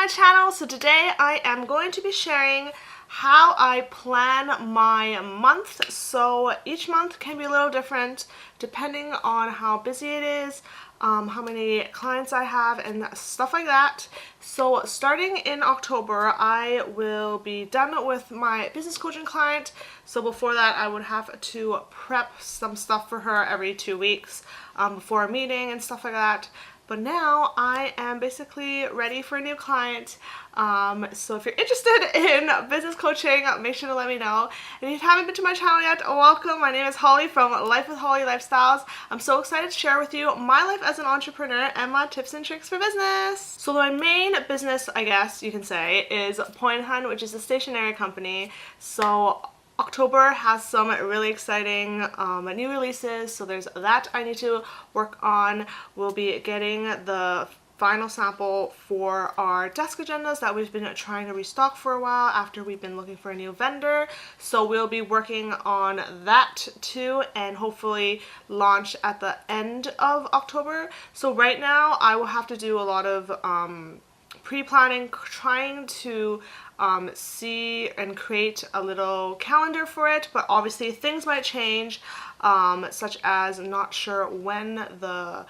my channel. So today I am going to be sharing how I plan my month. So each month can be a little different depending on how busy it is, how many clients I have and stuff like that. So starting in October, I will be done with my business coaching client. So before that, I would have to prep some stuff for her every 2 weeks before a meeting and stuff like that. But now I am basically ready for a new client. So if you're interested in business coaching, make sure to let me know. And if you haven't been to my channel yet, welcome. My name is Holly from Life with Holly Lifestyles. I'm so excited to share with you my life as an entrepreneur and my tips and tricks for business. So my main business, I guess you can say, is Poi Hun, which is a stationery company. So October has some really exciting new releases, so there's that I need to work on. We'll be getting the final sample for our desk agendas that we've been trying to restock for a while after we've been looking for a new vendor. So we'll be working on that too and hopefully launch at the end of October. So right now I will have to do a lot of pre-planning, trying to see and create a little calendar for it, but obviously things might change, such as not sure when the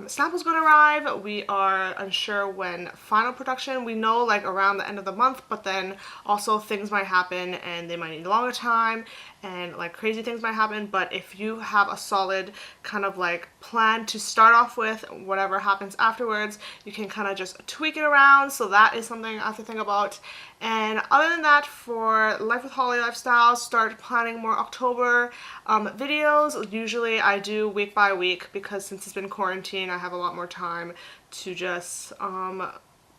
sample's going to arrive. We are unsure when final production. We know like around the end of the month, but then also things might happen and they might need longer time and like crazy things might happen. But if you have a solid kind of like plan to start off with, whatever happens afterwards, you can kind of just tweak it around. So that is something I have to think about. And other than that, for Life with Holly Lifestyles, start planning more October videos. Usually I do week by week because since it's been quarantine, I have a lot more time to just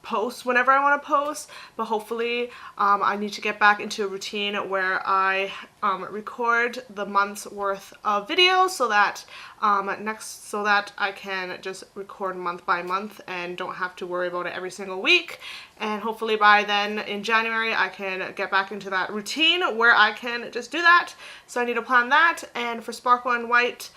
post whenever I want to post. But hopefully I need to get back into a routine where I record the month's worth of videos so that I can just record month by month and don't have to worry about it every single week. And hopefully by then in January I can get back into that routine where I can just do that. So I need to plan that. And for Sparkle and White,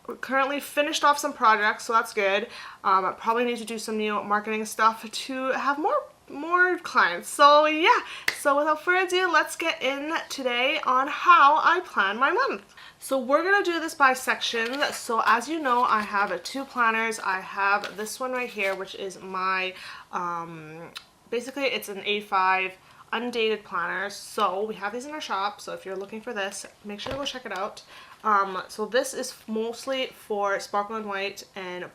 we're currently finished off some projects, so that's good. I probably need to do some new marketing stuff to have more clients. So yeah, so without further ado, let's get in today on how I plan my month. So we're gonna do this by section. So as you know, I have 2 planners. I have this one right here, which is my basically it's an A5 Undated Planner. So we have these in our shop, so if you're looking for this, make sure to go check it out. So this is mostly for Sparkle and White and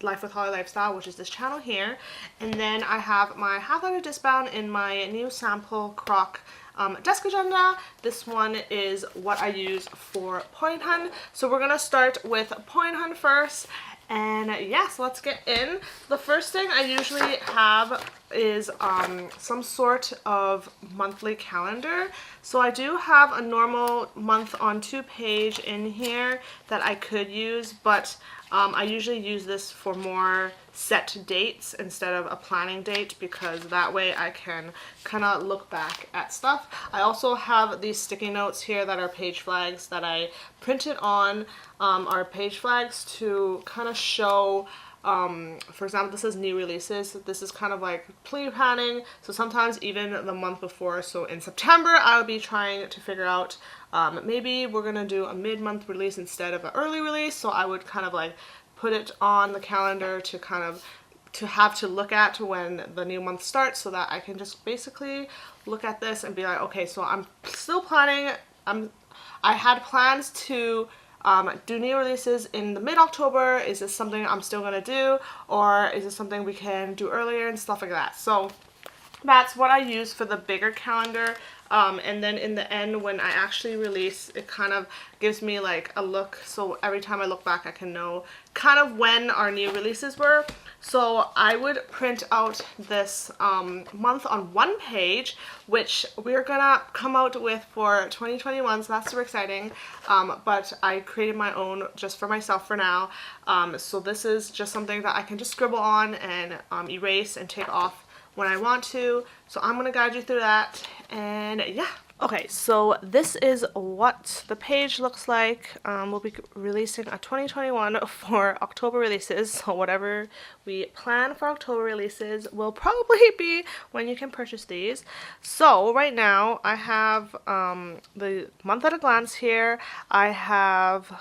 Life with Holly Lifestyle, which is this channel here. And then I have my half-letter discbound in my new sample croc desk agenda. This one is what I use for Poi Hun. So we're gonna start with Poi Hun first. And yeah, so let's get in. The first thing I usually have is some sort of monthly calendar. So I do have a normal month on 2 page in here that I could use, but I usually use this for more set dates instead of a planning date because that way I can kind of look back at stuff. I also have these sticky notes here that are page flags that I printed on our page flags to kind of show, for example, this is new releases. This is kind of like pre-planning, so sometimes even the month before. So in September I'll be trying to figure out maybe we're gonna do a mid-month release instead of an early release, so I would kind of like put it on the calendar to kind of have to look at when the new month starts, so that I can just basically look at this and be like, okay, so I'm still planning. I had plans to do new releases in the mid-October. Is this something I'm still gonna do, or is this something we can do earlier and stuff like that? So that's what I use for the bigger calendar. And then in the end, when I actually release, it kind of gives me like a look. So every time I look back, I can know kind of when our new releases were. So I would print out this month on 1 page, which we're gonna come out with for 2021. So that's super exciting. But I created my own just for myself for now. So this is just something that I can just scribble on and erase and take off when I want to. So I'm gonna guide you through that, and yeah. Okay, so this is what the page looks like. We'll be releasing a 2021 for October releases, so whatever we plan for October releases will probably be when you can purchase these. So right now I have the month at a glance here. I have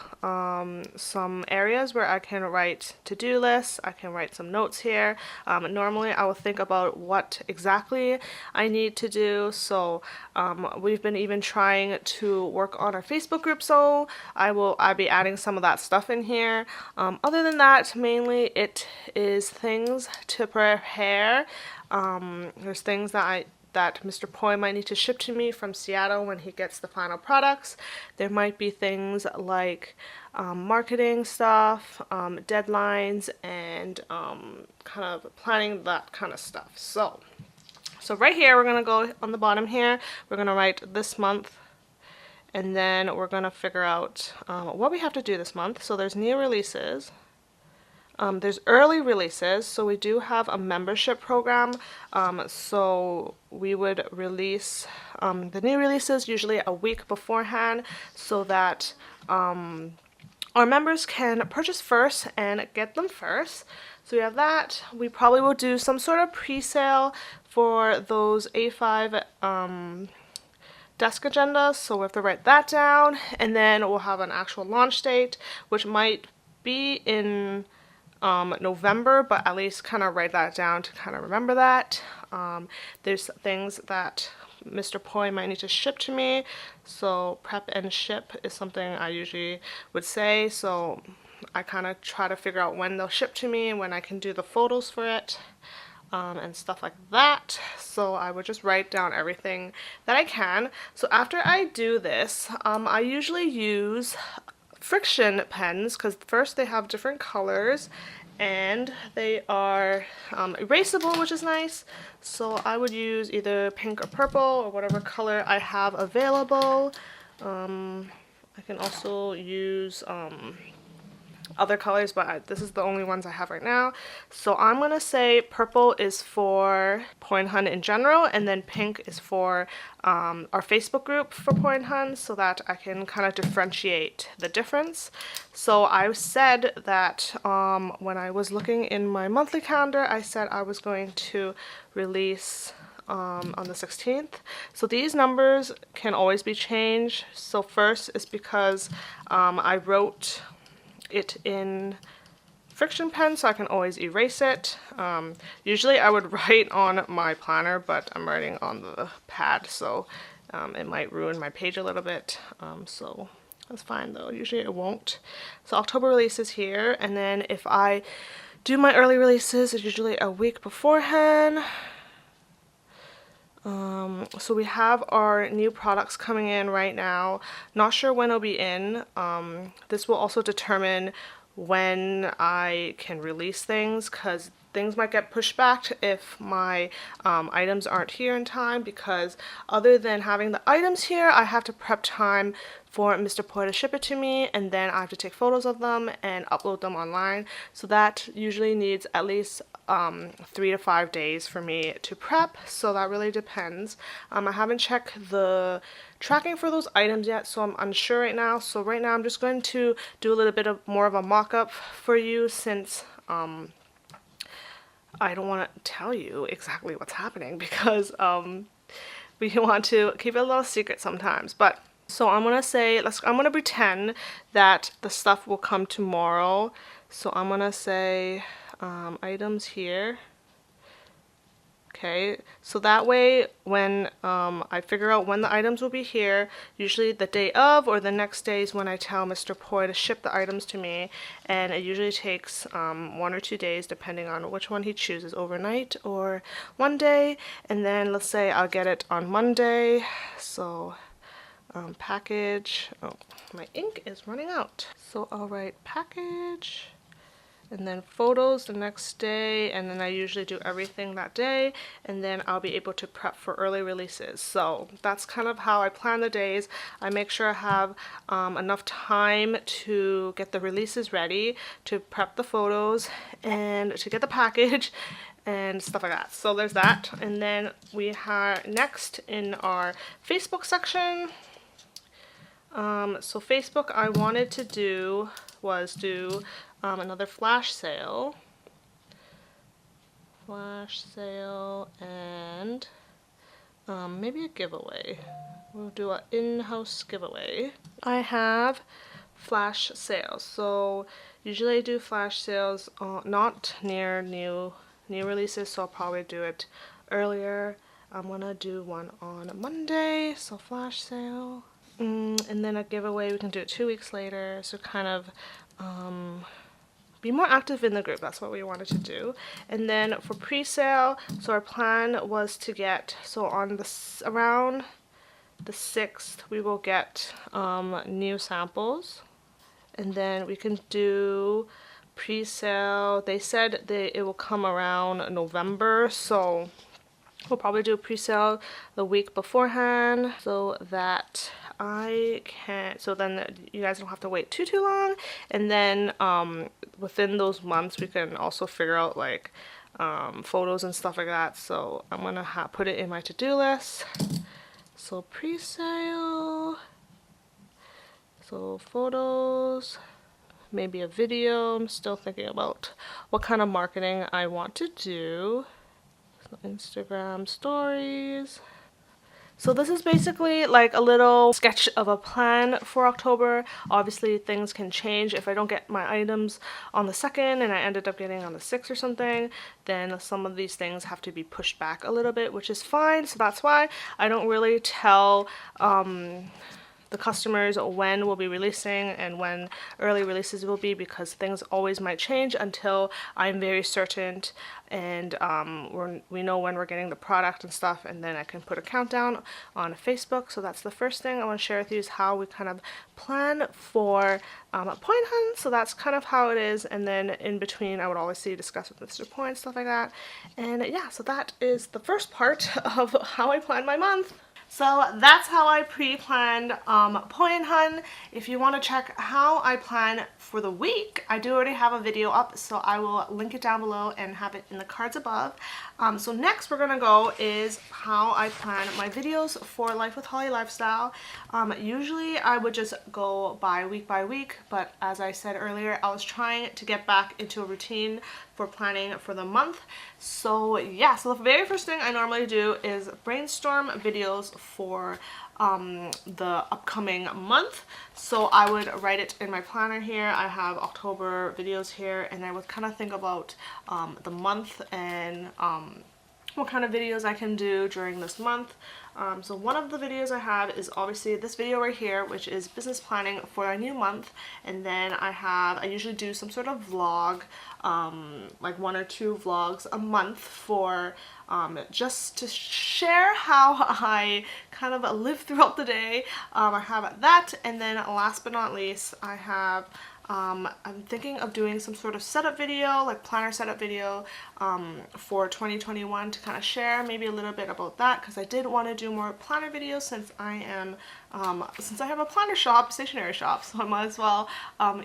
some areas where I can write to-do lists. I can write some notes here. Normally I will think about what exactly I need to do, so we've been even trying to work on our Facebook group, so I'll be adding some of that stuff in here. Other than that, mainly it is things to prepare. There's things that Mr. Poi might need to ship to me from Seattle when he gets the final products. There might be things like marketing stuff, deadlines, and kind of planning that kind of stuff. So right here, we're going to go on the bottom here, we're going to write this month, and then we're going to figure out what we have to do this month. So there's new releases, there's early releases, so we do have a membership program, so we would release the new releases usually a week beforehand so that our members can purchase first and get them first. So we have that. We probably will do some sort of pre-sale for those A5 desk agendas, so we have to write that down, and then we'll have an actual launch date, which might be in November, but at least kind of write that down to kind of remember that. There's things that Mr. Poi might need to ship to me, so prep and ship is something I usually would say, so I kind of try to figure out when they'll ship to me and when I can do the photos for it, and stuff like that. So I would just write down everything that I can. So after I do this, I usually use friction pens, because first they have different colors and they are erasable, which is nice. So I would use either pink or purple or whatever color I have available. I can also use other colors, but this is the only ones I have right now. So I'm gonna say purple is for Poi Hun in general, and then pink is for our Facebook group for Poi Hun, so that I can kind of differentiate the difference. So I said that when I was looking in my monthly calendar, I said I was going to release on the 16th. So these numbers can always be changed. So first is because I wrote it in friction pen, so I can always erase it. Usually I would write on my planner, but I'm writing on the pad, so it might ruin my page a little bit. So that's fine though, usually it won't. So October release is here, and then if I do my early releases, it's usually a week beforehand. So we have our new products coming in right now. Not sure when it'll be in. This will also determine when I can release things, because things might get pushed back if my items aren't here in time, because other than having the items here, I have to prep time for Mr. Poi to ship it to me, and then I have to take photos of them and upload them online. So that usually needs at least 3 to 5 days for me to prep, so that really depends. I haven't checked the tracking for those items yet, so I'm unsure right now. So right now I'm just going to do a little bit of more of a mock-up for you, since I don't want to tell you exactly what's happening, because we want to keep it a little secret sometimes. But so I'm gonna say, I'm gonna pretend that the stuff will come tomorrow. So I'm gonna say items here. Okay, so that way when I figure out when the items will be here, usually the day of or the next day is when I tell Mr. Poi to ship the items to me, and it usually takes 1 or 2 days depending on which one he chooses, overnight or one day. And then let's say I'll get it on Monday, so package, oh, my ink is running out, so I'll write package, and then photos the next day, and then I usually do everything that day, and then I'll be able to prep for early releases. So that's kind of how I plan the days. I make sure I have enough time to get the releases ready, to prep the photos, and to get the package, and stuff like that. So there's that. And then we have next in our Facebook section. So Facebook, I wanted to do another flash sale. And maybe a giveaway. We'll do an in-house giveaway. I have flash sales. So usually I do flash sales not near new releases, so I'll probably do it earlier. I'm gonna do one on Monday, so flash sale. And then a giveaway, we can do it 2 weeks later, so kind of be more active in the group. That's what we wanted to do. And then for pre-sale, so our plan was to get, so on around the 6th, we will get new samples, and then we can do pre-sale. They said it will come around November, so we'll probably do a pre-sale the week beforehand so that so then you guys don't have to wait too long, and then within those months we can also figure out like photos and stuff like that. So I'm gonna put it in my to-do list. So pre-sale, so photos, maybe a video. I'm still thinking about what kind of marketing I want to do. So Instagram stories. So this is basically like a little sketch of a plan for October. Obviously things can change. If I don't get my items on the 2nd and I ended up getting on the 6th or something, then some of these things have to be pushed back a little bit, which is fine. So that's why I don't really tell the customers when we'll be releasing and when early releases will be, because things always might change until I'm very certain and we know when we're getting the product and stuff, and then I can put a countdown on Facebook. So that's the first thing I want to share with you, is how we kind of plan for Poi Hun. So that's kind of how it is, and then in between I would always discuss with Mr. Poi and stuff like that. And yeah, so that is the first part of how I plan my month. So that's how I pre-planned Poi Hun. If you want to check how I plan for the week, I do already have a video up, so I will link it down below and have it in the cards above. So next we're gonna go is how I plan my videos for Life with Holly Lifestyle. Usually I would just go by week, but as I said earlier, I was trying to get back into a routine for planning for the month. So yeah, so the very first thing I normally do is brainstorm videos for the upcoming month. So I would write it in my planner here. I have October videos here, and I would kind of think about the month and what kind of videos I can do during this month. So one of the videos I have is obviously this video right here, which is business planning for a new month. And then I usually do some sort of vlog, like 1 or 2 vlogs a month for just to share how I kind of live throughout the day. I have that, and then last but not least, I have I'm thinking of doing some sort of setup video, like planner setup video for 2021 to kind of share maybe a little bit about that, because I did want to do more planner videos since I have a planner shop, stationery shop, so I might as well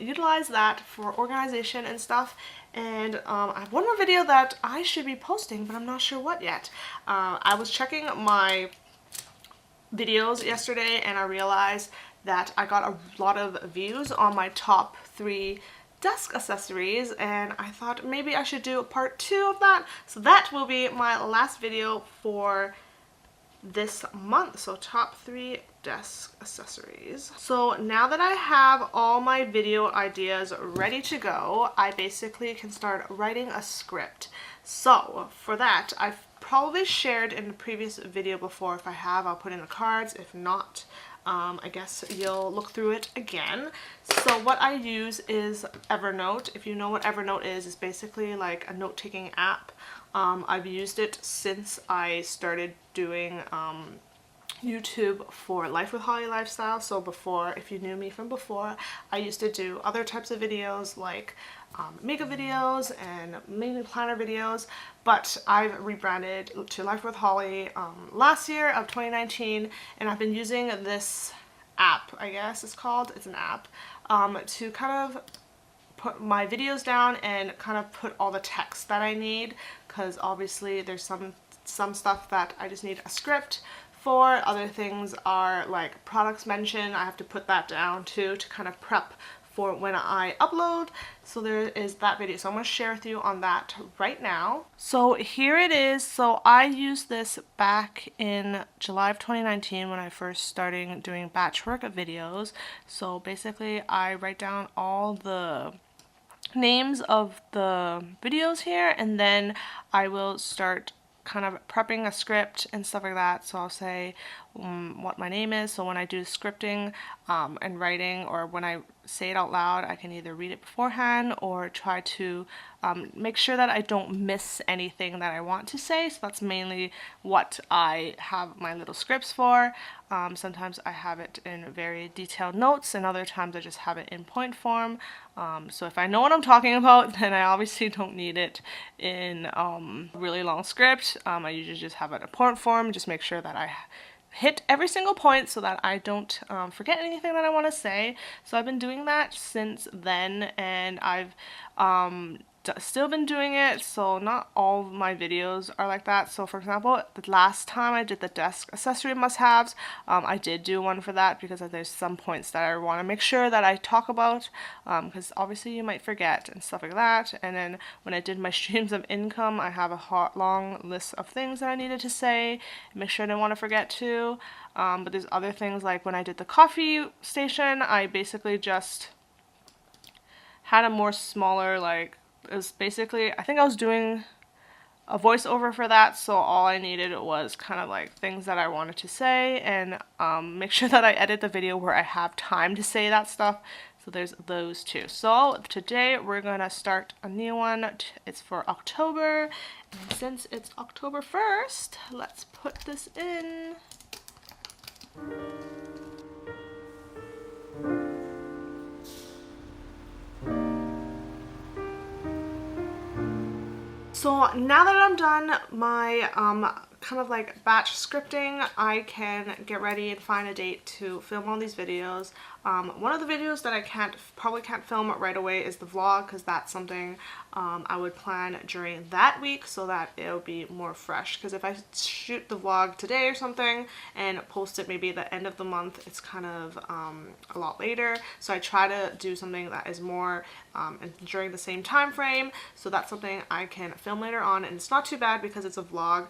utilize that for organization and stuff. And I have one more video that I should be posting, but I'm not sure what yet. I was checking my videos yesterday and I realized that I got a lot of views on my top 3 desk accessories, and I thought maybe I should do a part 2 of that. So that will be my last video for this month. So top 3 desk accessories. So now that I have all my video ideas ready to go, I basically can start writing a script. So for that, I've probably shared in the previous video before. If I have, I'll put in the cards. If not, I guess you'll look through it again. So what I use is Evernote. If you know what Evernote is, it's basically like a note-taking app. I've used it since I started doing YouTube for Life with Holly Lifestyle. So before, if you knew me from before, I used to do other types of videos like makeup videos and mainly planner videos, but I've rebranded to Life with Holly last year of 2019, and I've been using this app, I guess it's called, it's an app, to kind of put my videos down and kind of put all the text that I need, because obviously there's some stuff that I just need a script for. Other things are like products mentioned. I have to put that down too to kind of prep for when I upload. So there is that video. So I'm going to share with you on that right now. So here it is. So I used this back in July of 2019 when I first started doing batch work of videos. So basically I write down all the names of the videos here, and then I will start kind of prepping a script and stuff like that. So I'll say what my name is, so when I do scripting and writing, or when I say it out loud, I can either read it beforehand or try to make sure that I don't miss anything that I want to say. So that's mainly what I have my little scripts for. Sometimes I have it in very detailed notes, and other times I just have it in point form. So if I know what I'm talking about, then I obviously don't need it in a really long script. I usually just have it in point form, just make sure that I hit every single point so that I don't forget anything that I want to say. So I've been doing that since then, and I've still been doing it. So not all of my videos are like that. So for example, the last time I did the desk accessory must-haves, I did do one for that because there's some points that I want to make sure that I talk about, because obviously you might forget and stuff like that. And then when I did my streams of income, I have a long list of things that I needed to say, make sure I didn't want to forget to. But there's other things, like when I did the coffee station, I basically just had a more smaller, like, it was basically, I think I was doing a voiceover for that, so all I needed was kind of like things that I wanted to say, and make sure that I edit the video where I have time to say that stuff. So there's those two. So today we're gonna start a new one. It's for October, and since it's October 1st, let's put this in. So now that I'm done my kind of like batch scripting, I can get ready and find a date to film all these videos. One of the videos that I probably can't film right away is the vlog, because that's something I would plan during that week so that it'll be more fresh. Because if I shoot the vlog today or something and post it maybe at the end of the month, it's kind of a lot later. So I try to do something that is more during the same time frame, so that's something I can film later on, and it's not too bad because it's a vlog.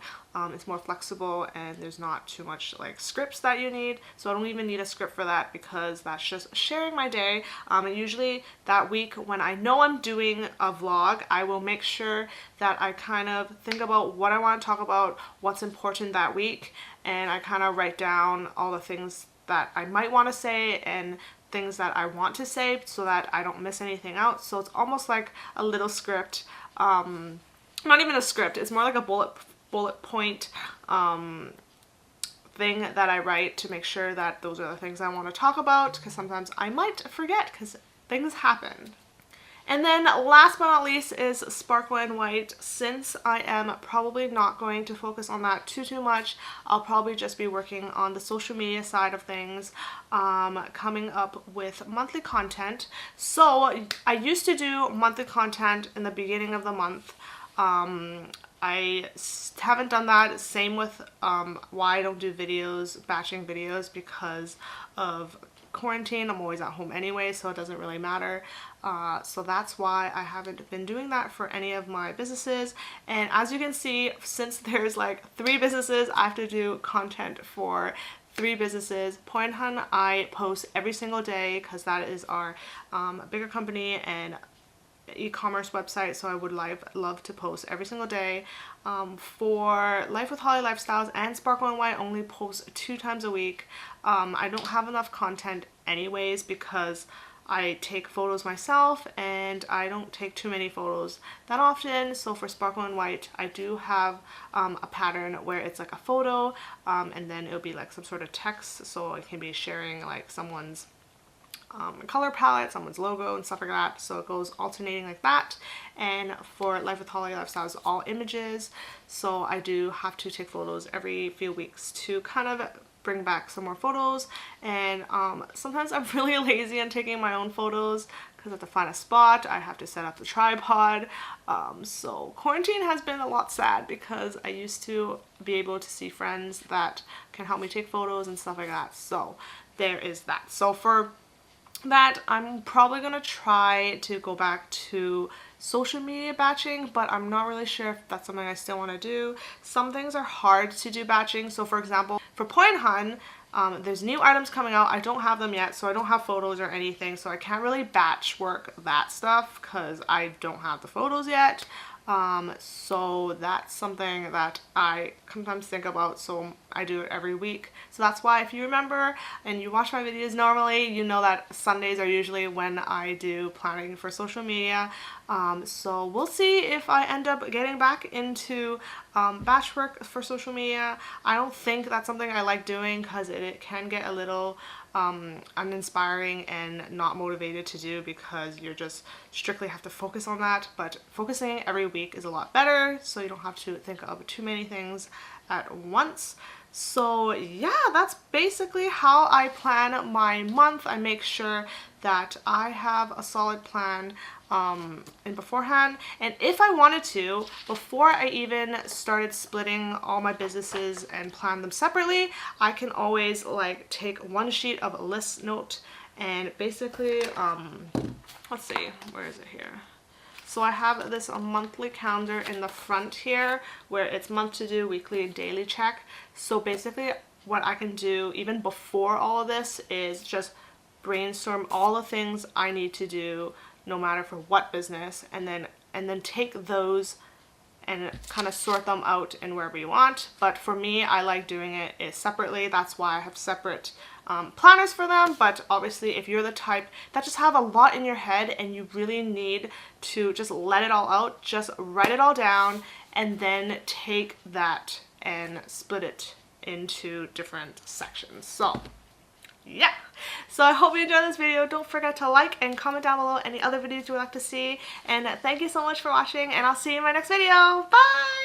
It's more flexible and there's not too much like scripts that you need, so I don't even need a script for that because that's just sharing my day. And usually that week when I know I'm doing a vlog, I will make sure that I kind of think about what I want to talk about, what's important that week, and I kind of write down all the things that I might want to say and things that I want to say so that I don't miss anything out. So it's almost like a little script, not even a script, it's more like a bullet point thing that I write to make sure that those are the things I want to talk about, because sometimes I might forget because things happen. And then last but not least is Sparkle and White. Since I am probably not going to focus on that too much, I'll probably just be working on the social media side of things, coming up with monthly content. So I used to do monthly content in the beginning of the month. I haven't done that. Same with why I don't do videos, batching videos, because of quarantine. I'm always at home anyway, so it doesn't really matter. So that's why I haven't been doing that for any of my businesses. And as you can see, since there's like 3 businesses, I have to do content for 3 businesses. Poi Hun, I post every single day because that is our bigger company and e-commerce website, so I would love to post every single day. For Life with Holly Lifestyles and Sparkle and White, only post 2 times a week. I don't have enough content anyways because I take photos myself and I don't take too many photos that often. So for Sparkle and White, I do have a pattern where it's like a photo and then it'll be like some sort of text, so it can be sharing like someone's color palette, someone's logo and stuff like that, so it goes alternating like that. And for Life with Holly Lifestyles, all images, so I do have to take photos every few weeks to kind of bring back some more photos. And sometimes I'm really lazy on taking my own photos because I have to find a spot, I have to set up the tripod. So quarantine has been a lot sad because I used to be able to see friends that can help me take photos and stuff like that. So there is that. So for that, I'm probably gonna try to go back to social media batching, but I'm not really sure if that's something I still want to do. Some things are hard to do batching. So for example, for Poi Hun, there's new items coming out. I don't have them yet, so I don't have photos or anything, so I can't really batch work that stuff because I don't have the photos yet. So that's something that I sometimes think about, so I do it every week. So that's why, if you remember and you watch my videos normally, you know that Sundays are usually when I do planning for social media. So we'll see if I end up getting back into batch work for social media. I don't think that's something I like doing because it can get a little uninspiring and not motivated to do because you're just strictly have to focus on that. But focusing every week is a lot better, so you don't have to think of too many things at once. So yeah, that's basically how I plan my month. I make sure that I have a solid plan in beforehand, and if I wanted to, before I even started splitting all my businesses and plan them separately, I can always like take one sheet of a list note and basically let's see, where is it here? So I have this monthly calendar in the front here where it's month to do, weekly, and daily check. So basically what I can do even before all of this is just brainstorm all the things I need to do no matter for what business, and then take those and kind of sort them out in wherever you want. But for me, I like doing it separately. That's why I have separate planners for them. But obviously, if you're the type that just have a lot in your head and you really need to just let it all out, just write it all down and then take that and split it into different sections. So yeah, so I hope you enjoyed this video. Don't forget to like and comment down below any other videos you would like to see, and thank you so much for watching, and I'll see you in my next video. Bye!